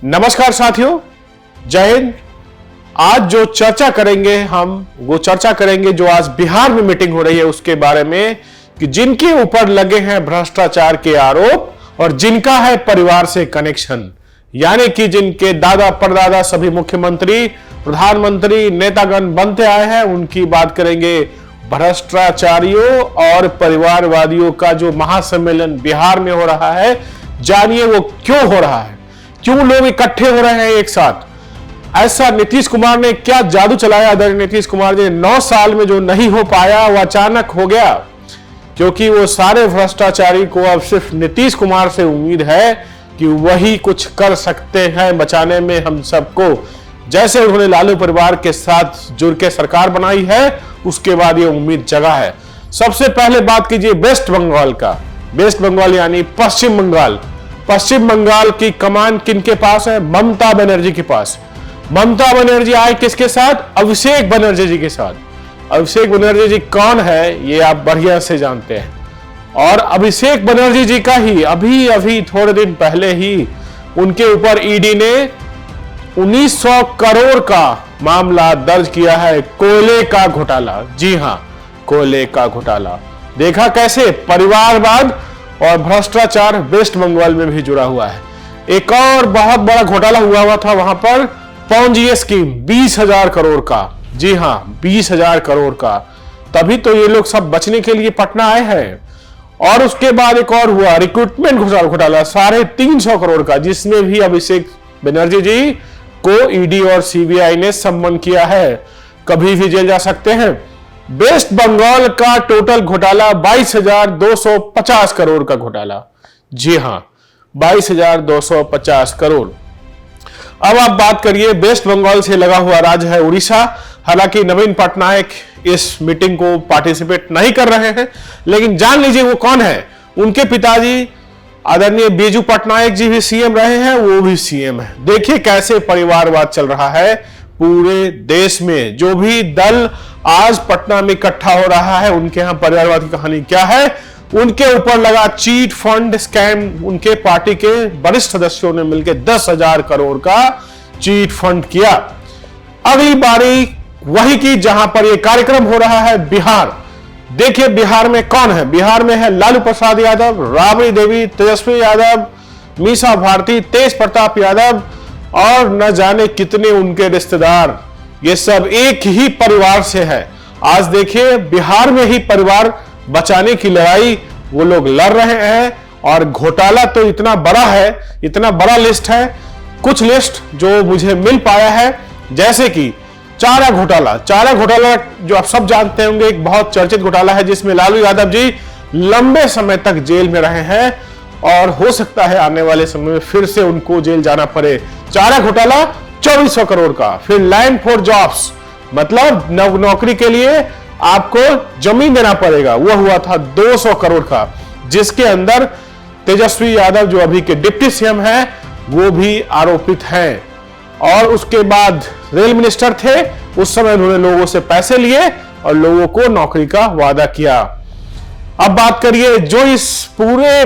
नमस्कार साथियों, जय हिंद। आज जो चर्चा करेंगे वो चर्चा करेंगे जो आज बिहार में मीटिंग हो रही है उसके बारे में कि जिनके ऊपर लगे हैं भ्रष्टाचार के आरोप और जिनका है परिवार से कनेक्शन, यानी कि जिनके दादा परदादा सभी मुख्यमंत्री, प्रधानमंत्री, नेतागण बनते आए हैं, उनकी बात करेंगे। भ्रष्टाचारियों और परिवारवादियों का जो महासम्मेलन बिहार में हो रहा है, जानिए वो क्यों हो रहा है, क्यों लोग इकट्ठे हो रहे हैं एक साथ। ऐसा नीतीश कुमार ने क्या जादू चलाया? आदरणीय नीतीश कुमार जी, 9 साल में जो नहीं हो पाया वो अचानक हो गया, क्योंकि वो सारे भ्रष्टाचारी को अब सिर्फ नीतीश कुमार से उम्मीद है कि वही कुछ कर सकते हैं बचाने में हम सबको। जैसे उन्होंने लालू परिवार के साथ जुड़ के सरकार बनाई है, उसके बाद ये उम्मीद जगा है। सबसे पहले बात कीजिए वेस्ट बंगाल का। वेस्ट बंगाल यानी पश्चिम बंगाल। पश्चिम बंगाल की कमान किनके पास है? ममता बनर्जी के पास। ममता बनर्जी आए किसके साथ? अभिषेक बनर्जी जी के साथ। अभिषेक बनर्जी जी कौन है ये आप बढ़िया से जानते हैं। और अभिषेक बनर्जी जी का ही अभी थोड़े दिन पहले ही उनके ऊपर ईडी ने 1900 करोड़ का मामला दर्ज किया है, कोयले का घोटाला। जी हां, कोयले का घोटाला। देखा कैसे परिवारवाद और भ्रष्टाचार वेस्ट बंगाल में भी जुड़ा हुआ है। एक और बहुत बड़ा घोटाला हुआ था वहां पर, पॉन्जी स्कीम 20,000 करोड़ का। जी हां, 20,000 करोड़ का। तभी तो ये लोग सब बचने के लिए पटना आए हैं। और उसके बाद एक और हुआ रिक्रूटमेंट घोटाला 350 करोड़ का, जिसमें भी अभिषेक बनर्जी जी को ईडी और सीबीआई ने सम्मन किया है, कभी भी जेल जा सकते हैं। वेस्ट बंगाल का टोटल घोटाला 22,250 करोड़ का घोटाला। जी हां, 22,250 करोड़। अब आप बात करिए, वेस्ट बंगाल से लगा हुआ राज्य है उड़ीसा। हालांकि नवीन पटनायक इस मीटिंग को पार्टिसिपेट नहीं कर रहे हैं, लेकिन जान लीजिए वो कौन है। उनके पिताजी आदरणीय बीजू पटनायक जी भी सीएम रहे हैं, वो भी सीएम है। देखिए कैसे परिवारवाद चल रहा है पूरे देश में। जो भी दल आज पटना में इकट्ठा हो रहा है, उनके यहां परिवारवाद की कहानी क्या है? उनके ऊपर लगा चीट फंड स्कैम। उनके पार्टी के वरिष्ठ सदस्यों ने मिलकर 10,000 करोड़ का चीट फंड किया। अगली बारी वही की जहां पर यह कार्यक्रम हो रहा है, बिहार। देखिए बिहार में कौन है? बिहार में है लालू प्रसाद यादव, राबड़ी देवी, तेजस्वी यादव, मीसा भारती, तेज प्रताप यादव और न जाने कितने उनके रिश्तेदार। ये सब एक ही परिवार से है। आज देखिए बिहार में ही परिवार बचाने की लड़ाई वो लोग लड़ रहे हैं। और घोटाला तो इतना बड़ा है, इतना बड़ा लिस्ट है। कुछ लिस्ट जो मुझे मिल पाया है, जैसे कि चारा घोटाला। चारा घोटाला जो आप सब जानते होंगे, एक बहुत चर्चित घोटाला है, जिसमें लालू यादव जी लंबे समय तक जेल में रहे हैं और हो सकता है आने वाले समय में फिर से उनको जेल जाना पड़े। चारा घोटाला 2400 करोड़ का। फिर लैंड फॉर जॉब्स, मतलब नौकरी के लिए आपको जमीन देना पड़ेगा, वो हुआ था 200 करोड़ का, जिसके अंदर तेजस्वी यादव जो अभी के डिप्टी सीएम हैं वो भी आरोपित हैं। और उसके बाद रेल मिनिस्टर थे, उस समय उन्होंने लोगों से पैसे लिए और लोगों को नौकरी का वादा किया। अब बात करिए जो इस पूरे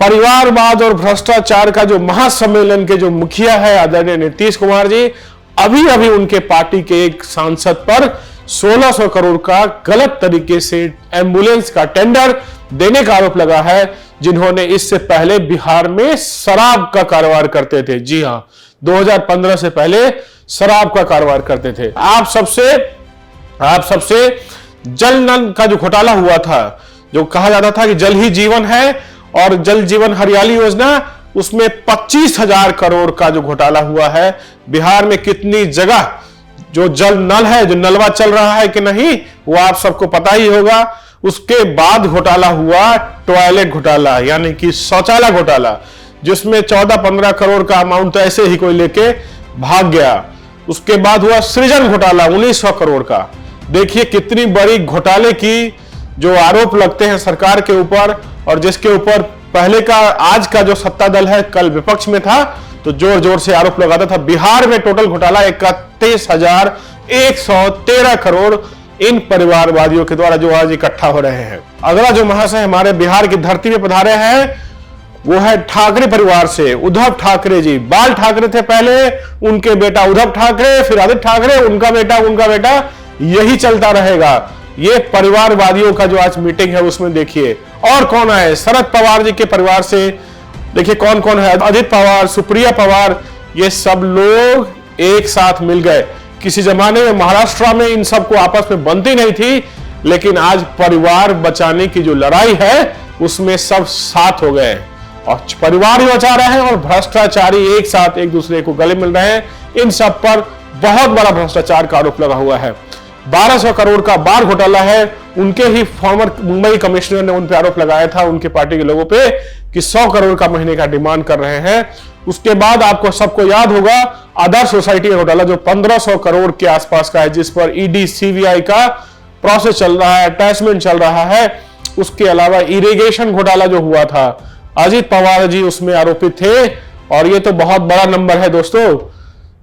परिवारवाद और भ्रष्टाचार का जो महासम्मेलन के जो मुखिया है आदरणीय नीतीश कुमार जी, अभी उनके पार्टी के एक सांसद पर 1600 करोड़ का गलत तरीके से एम्बुलेंस का टेंडर देने का आरोप लगा है, जिन्होंने इससे पहले बिहार में शराब का कारोबार करते थे। जी हां, 2015 से पहले शराब का कारोबार करते थे। आप सबसे जल नल का जो घोटाला हुआ था, जो कहा जाता था कि जल ही जीवन है और जल जीवन हरियाली योजना, उसमें 25,000 करोड़ का जो घोटाला हुआ है। बिहार में कितनी जगह जो जल नल है, जो नलवा चल रहा है कि नहीं, वो आप सबको पता ही होगा। उसके बाद घोटाला हुआ टॉयलेट घोटाला, यानी कि शौचालय घोटाला, जिसमें 14-15 करोड़ का अमाउंट ऐसे ही कोई लेके भाग गया। उसके बाद हुआ सृजन घोटाला 1900 करोड़ का। देखिए कितनी बड़ी घोटाले की जो आरोप लगते हैं सरकार के ऊपर, और जिसके ऊपर पहले का आज का जो सत्ता दल है कल विपक्ष में था तो जोर जोर से आरोप लगाता था। बिहार में टोटल घोटाला 31,113 करोड़ इन परिवारवादियों के द्वारा जो आज इकट्ठा हो रहे हैं। अगला जो महाशय हमारे बिहार की धरती में पधारे हैं वो है ठाकरे परिवार से, उद्धव ठाकरे जी। बाल ठाकरे थे पहले, उनके बेटा उद्धव ठाकरे, फिर आदित्य ठाकरे, उनका बेटा, यही चलता रहेगा। ये परिवारवादियों का जो आज मीटिंग है उसमें देखिए और कौन आए। शरद पवार जी के परिवार से देखिए कौन कौन है, अजित पवार, सुप्रिया पवार, ये सब लोग एक साथ मिल गए। किसी जमाने में महाराष्ट्र में इन सबको आपस में बनती नहीं थी, लेकिन आज परिवार बचाने की जो लड़ाई है उसमें सब साथ हो गए और परिवार ही बचा रहे हैं और भ्रष्टाचारी एक साथ एक दूसरे को गले मिल रहे हैं। इन सब पर बहुत बड़ा भ्रष्टाचार का आरोप लगा हुआ है। 1200 करोड़ का बार घोटाला है। उनके ही फॉर्मर मुंबई कमिश्नर ने उन पर आरोप लगाया था, उनके पार्टी के लोगों पे, कि 100 करोड़ का महीने का डिमांड कर रहे हैं। उसके बाद आपको सबको याद होगा आदर्श सोसाइटी का घोटाला जो 1500 करोड़ के आसपास का है, जिस पर ईडी सीबीआई का प्रोसेस चल रहा है, अटैचमेंट चल रहा है। उसके अलावा इरिगेशन घोटाला जो हुआ था, अजित पवार जी उसमें आरोपित थे और ये तो बहुत बड़ा नंबर है दोस्तों।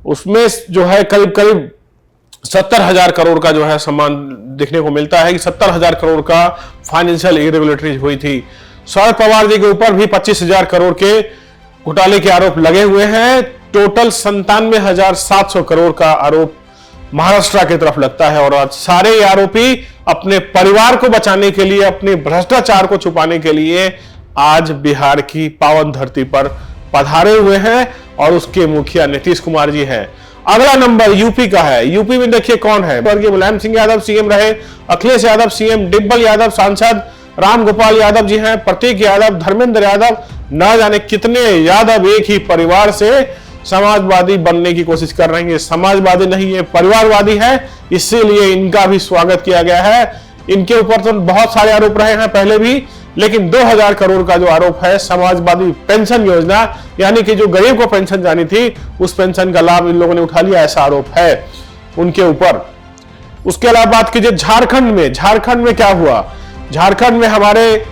उसमें जो है करीब करीब 70,000 करोड़ का जो है सामान देखने को मिलता है कि 70,000 करोड़ का फाइनेंशियल इरेगुलेटरी हुई थी। शरद पवार जी के ऊपर भी 25,000 करोड़ के घोटाले के आरोप लगे हुए हैं। टोटल 97,700 करोड़ का आरोप महाराष्ट्र की तरफ लगता है और आज सारे आरोपी अपने परिवार को बचाने के लिए, अपने भ्रष्टाचार को छुपाने के लिए आज बिहार की पावन धरती पर पधारे हुए हैं और उसके मुखिया नीतीश कुमार जी हैं। अगला नंबर यूपी का है। यूपी में देखिए कौन है। स्वर्गीय मुलायम सिंह यादव सीएम रहे, अखिलेश यादव सीएम, डिम्पल यादव सांसद, राम गोपाल यादव जी हैं, प्रतीक यादव, धर्मेंद्र यादव, न जाने कितने यादव एक ही परिवार से समाजवादी बनने की कोशिश कर रहे हैं। समाजवादी नहीं, ये परिवारवादी है, इसीलिए इनका भी स्वागत किया गया है। इनके ऊपर तो बहुत सारे आरोप रहे हैं पहले भी, लेकिन 2000 करोड़ का जो आरोप है समाजवादी पेंशन योजना, यानी कि जो गरीब को पेंशन जानी थी उस पेंशन का लाभ इन लोगों ने उठा लिया, ऐसा आरोप है उनके ऊपर। उसके अलावा बात कीजिए झारखंड में क्या हुआ। झारखंड में हमारे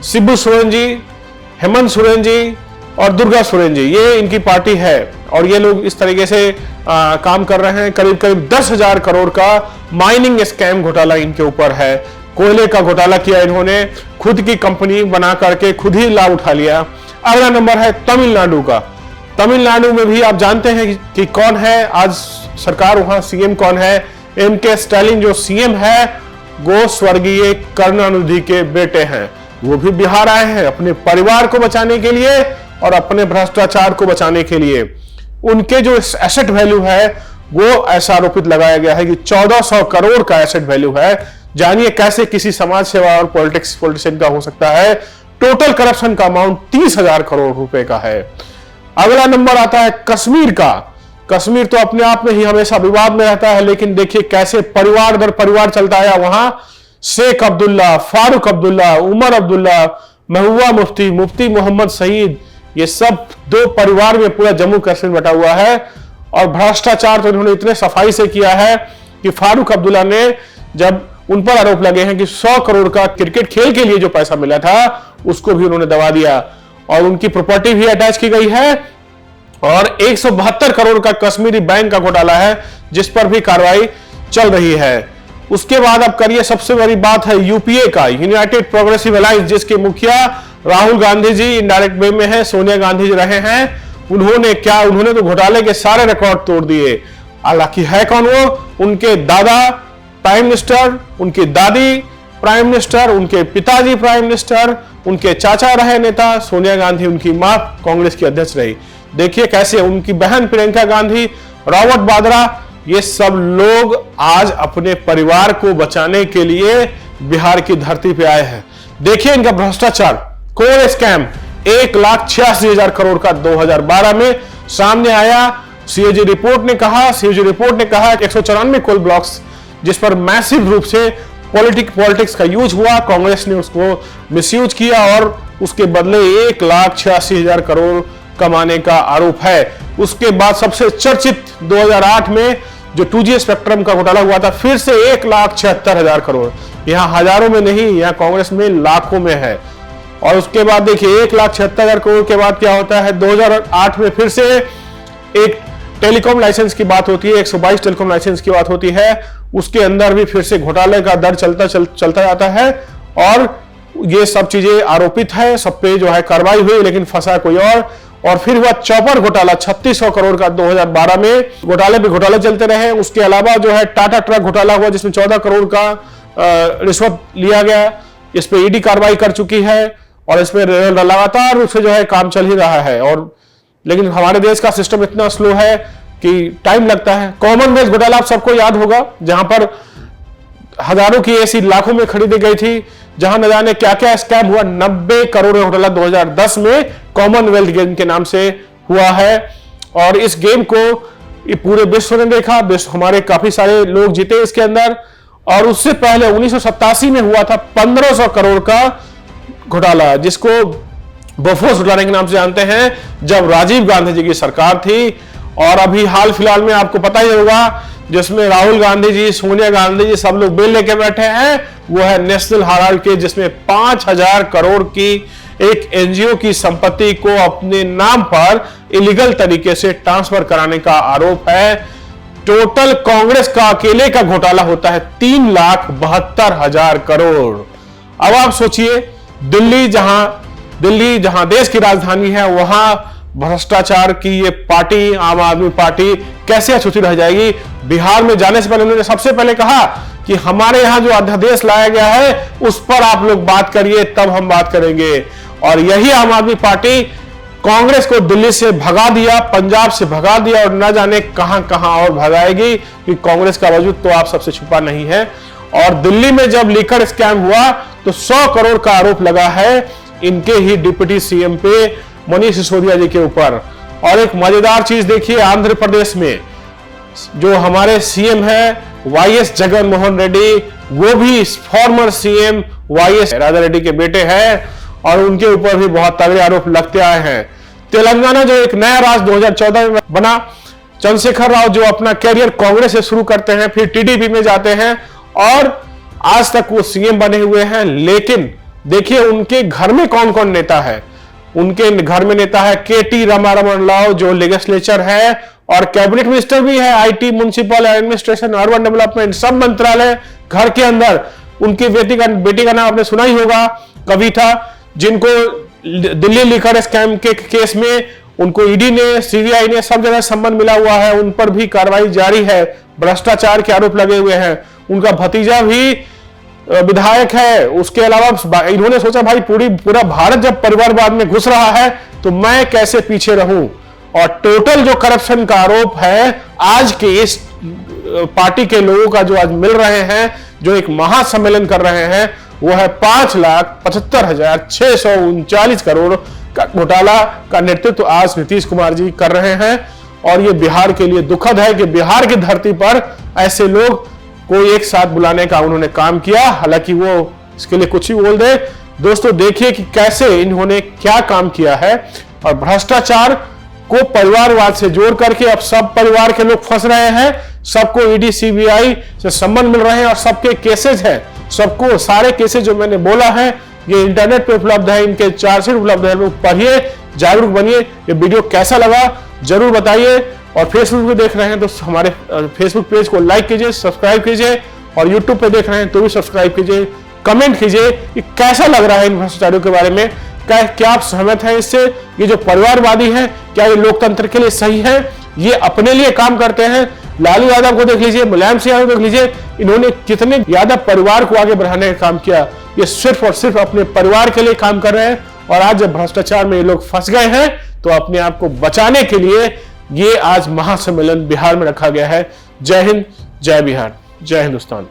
शिबू सोरेन जी, हेमंत सोरेन जी और दुर्गा सोरेन जी, ये इनकी पार्टी है और ये लोग इस तरीके से काम कर रहे हैं। करीब करीब 10,000 करोड़ का माइनिंग स्कैम घोटाला इनके ऊपर है। कोयले का घोटाला किया इन्होंने, खुद की कंपनी बना करके खुद ही लाभ उठा लिया। अगला नंबर है तमिलनाडु का। तमिलनाडु में भी आप जानते हैं कि कौन है आज सरकार, वहां सीएम कौन है। एमके स्टालिन जो सीएम है वो स्वर्गीय करुणानिधि के बेटे हैं। वो भी बिहार आए हैं अपने परिवार को बचाने के लिए और अपने भ्रष्टाचार को बचाने के लिए। उनके जो एसेट वैल्यू है वो ऐसा आरोपित लगाया गया है कि 1400 करोड़ का एसेट वैल्यू है। जानिए कैसे किसी समाज सेवा और पॉलिटिशियन का हो सकता है। टोटल करप्शन का अमाउंट 30,000 करोड़ रुपए का है। अगला नंबर आता है कश्मीर का। कश्मीर तो अपने आप में ही हमेशा विवाद में रहता है, लेकिन देखिए कैसे परिवार दर परिवार चलता है वहां। शेख अब्दुल्ला, फारूक अब्दुल्ला, उमर अब्दुल्ला, महबूबा मुफ्ती, मुफ्ती मोहम्मद सईद, ये सब दो परिवार में पूरा जम्मू कश्मीर बटा हुआ है। और भ्रष्टाचार तो इन्होंने इतने सफाई से किया है कि फारूक अब्दुल्ला ने, जब उन पर आरोप लगे हैं कि 100 करोड़ का क्रिकेट खेल के लिए जो पैसा मिला था उसको भी उन्होंने दबा दिया और उनकी प्रॉपर्टी भी अटैच की गई है। और 172 करोड़ का कश्मीरी बैंक का घोटाला है जिस पर भी कार्रवाई चल रही है। उसके बाद अब करिए सबसे बड़ी बात है यूपीए का, यूनाइटेड प्रोग्रेसिव अलायंस, जिसके मुखिया राहुल गांधी जी इनडायरेक्ट वे में है, सोनिया गांधी जी रहे हैं। उन्होंने तो घोटाले के सारे रिकॉर्ड तोड़ दिए। हालांकि है कौन वो? उनके दादा प्राइम मिनिस्टर, उनकी दादी प्राइम मिनिस्टर, उनके पिताजी प्राइम मिनिस्टर, उनके चाचा रहे नेता, सोनिया गांधी उनकी मां कांग्रेस की अध्यक्ष रही। देखिए कैसे उनकी बहन प्रियंका गांधी, रॉबर्ट वाड्रा, ये सब लोग आज अपने परिवार को बचाने के लिए बिहार की धरती पे आए हैं। देखिए इनका भ्रष्टाचार, कोल स्कैम 1,86,000 करोड़ का 2012 में सामने आया। सीएजी रिपोर्ट ने कहा 194 कोल ब्लॉक्स जिस पर मैसिव रूप से पॉलिटिक्स का यूज हुआ, कांग्रेस ने उसको मिसयूज किया और उसके बदले 1,86,000 करोड़ कमाने का आरोप है। उसके बाद सबसे चर्चित 2008 में जो 2G स्पेक्ट्रम का घोटाला हुआ था, फिर से 1,76,000 करोड़, यहां हजारों में नहीं, यहां कांग्रेस में लाखों में है। और उसके बाद देखिए 1,76,000 करोड़ के बाद क्या होता है, 2008 में फिर से एक टेलीकॉम लाइसेंस की बात होती है, 122 टेलीकॉम लाइसेंस की बात होती है। उसके अंदर भी फिर से घोटाले का दर चलता जाता है और ये सब चीजें आरोपित है, सब पे जो है कार्रवाई हुई, लेकिन फंसा कोई और फिर हुआ चौपर घोटाला 3600 करोड़ का 2012 में। घोटाले पे घोटाले चलते रहे। उसके अलावा जो है टाटा ट्रक घोटाला हुआ जिसमें 14 करोड़ का रिश्वत लिया गया। इस पे ईडी कार्रवाई कर चुकी है और इसमें लगातार रूप से जो है काम चल ही रहा है। और लेकिन हमारे देश का सिस्टम इतना स्लो है कि टाइम लगता है। कॉमनवेल्थ घोटाला आप सबको याद होगा, जहां पर हजारों की एसी लाखों में खरीदी गई थी, जहां न जाने क्या क्या स्कैम हुआ। 90 करोड़ घोटाला 2010 में कॉमनवेल्थ गेम के नाम से हुआ है। और इस गेम को पूरे विश्व ने देखा, हमारे काफी सारे लोग जीते इसके अंदर। और उससे पहले 1987 में हुआ था 1500 करोड़ का घोटाला, जिसको बोफोर्स घोटाले के नाम से जानते हैं, जब राजीव गांधी जी की सरकार थी। और अभी हाल फिलहाल में आपको पता ही होगा, जिसमें राहुल गांधी जी, सोनिया गांधी जी सब लोग बिल लेके बैठे हैं, वो है नेशनल हेराल्ड के, जिसमें 5000 करोड़ की एक एनजीओ की संपत्ति को अपने नाम पर इलीगल तरीके से ट्रांसफर कराने का आरोप है। टोटल कांग्रेस का अकेले का घोटाला होता है 3,72,000 करोड़। अब आप सोचिए, दिल्ली जहां देश की राजधानी है, वहां भ्रष्टाचार की ये पार्टी, आम आदमी पार्टी, कैसे अछूती रह जाएगी। बिहार में जाने से पहले उन्होंने सबसे पहले कहा कि हमारे यहां जो अध्यादेश लाया गया है उस पर आप लोग बात करिए, तब हम बात करेंगे। और यही आम आदमी पार्टी कांग्रेस को दिल्ली से भगा दिया, पंजाब से भगा दिया, और न जाने कहां कहां और भगाएगी, कि कांग्रेस का वजूद तो आप सबसे छुपा नहीं है। और दिल्ली में जब लीकर स्कैम हुआ तो 100 करोड़ का आरोप लगा है इनके ही डिप्टी सीएम पे, मनीष सिसोदिया जी के ऊपर। और एक मजेदार चीज देखिए, आंध्र प्रदेश में जो हमारे सीएम है वाईएस जगन मोहन रेड्डी, वो भी फॉर्मर सीएम वाईएस राजा रेड्डी के बेटे हैं, और उनके ऊपर भी बहुत तगड़े आरोप लगते आए हैं। तेलंगाना जो एक नया राज्य 2014 में बना, चंद्रशेखर राव जो अपना कैरियर कांग्रेस से शुरू करते हैं, फिर टीडीपी में जाते हैं, और आज तक वो सीएम बने हुए हैं। लेकिन देखिए उनके घर में कौन कौन नेता है। उनके घर में नेता है केटी रामारामन राव, जो लेजिस्लेचर है और कैबिनेट मिनिस्टर भी है, IT, municipal administration, urban development, सब मंत्रालय घर के अंदर। उनकी बेटी का नाम आपने सुना ही होगा, कविता, जिनको दिल्ली लीकर स्कैम के केस में उनको ईडी ने, सीबीआई ने, सब जगह सम्मान मिला हुआ है, उन पर भी कार्रवाई जारी है, भ्रष्टाचार के आरोप लगे हुए हैं। उनका भतीजा भी विधायक है। उसके अलावा इन्होंने सोचा भाई पूरा भारत जब परिवारवाद में घुस रहा है तो मैं कैसे पीछे रहूं। और टोटल जो करप्शन का आरोप है आज के इस पार्टी के लोगों का जो आज मिल रहे हैं, जो एक महासम्मेलन कर रहे हैं, वो है 5,75,639 करोड़ का घोटाला का नेतृत्व आज नीतीश कुमार जी कर रहे हैं। और ये बिहार के लिए दुखद है कि बिहार की धरती पर ऐसे लोग को एक साथ बुलाने का उन्होंने काम किया, हालांकि वो इसके लिए कुछ ही बोल दे। दोस्तों देखिए कि कैसे इन्होंने क्या काम किया है, और भ्रष्टाचार को परिवारवाद से जोड़ करके अब सब परिवार के लोग फंस रहे हैं, सबको ईडी सीबीआई से सम्मान मिल रहे हैं, और सबके केसेस हैं, सबको सारे केसेस जो मैंने बोला है ये इंटरनेट पे उपलब्ध है, इनके चार्जशीट उपलब्ध है, पढ़िए, जागरूक बनिए। ये वीडियो कैसा लगा जरूर बताइए, और फेसबुक पे देख रहे हैं तो हमारे फेसबुक पेज को लाइक कीजिए, सब्सक्राइब कीजिए, और यूट्यूब पे देख रहे हैं तो भी सब्सक्राइब कीजिए। कमेंट कीजिए कि कैसा लग रहा है इन भ्रष्टाचारियों के बारे में, क्या आप सहमत हैं इससे। ये जो परिवारवादी है, क्या ये लोकतंत्र के लिए सही है, ये अपने लिए काम करते हैं। लालू यादव को देख लीजिए, मुलायम सिंह यादव देख लीजिए, इन्होंने कितने यादव परिवार को आगे बढ़ाने का काम किया। ये सिर्फ और सिर्फ अपने परिवार के लिए काम कर रहे हैं, और आज जब भ्रष्टाचार में ये लोग फंस गए हैं तो अपने आप को बचाने के लिए ये आज महासम्मेलन बिहार में रखा गया है। जय हिंद, जय बिहार, जय हिंदुस्तान।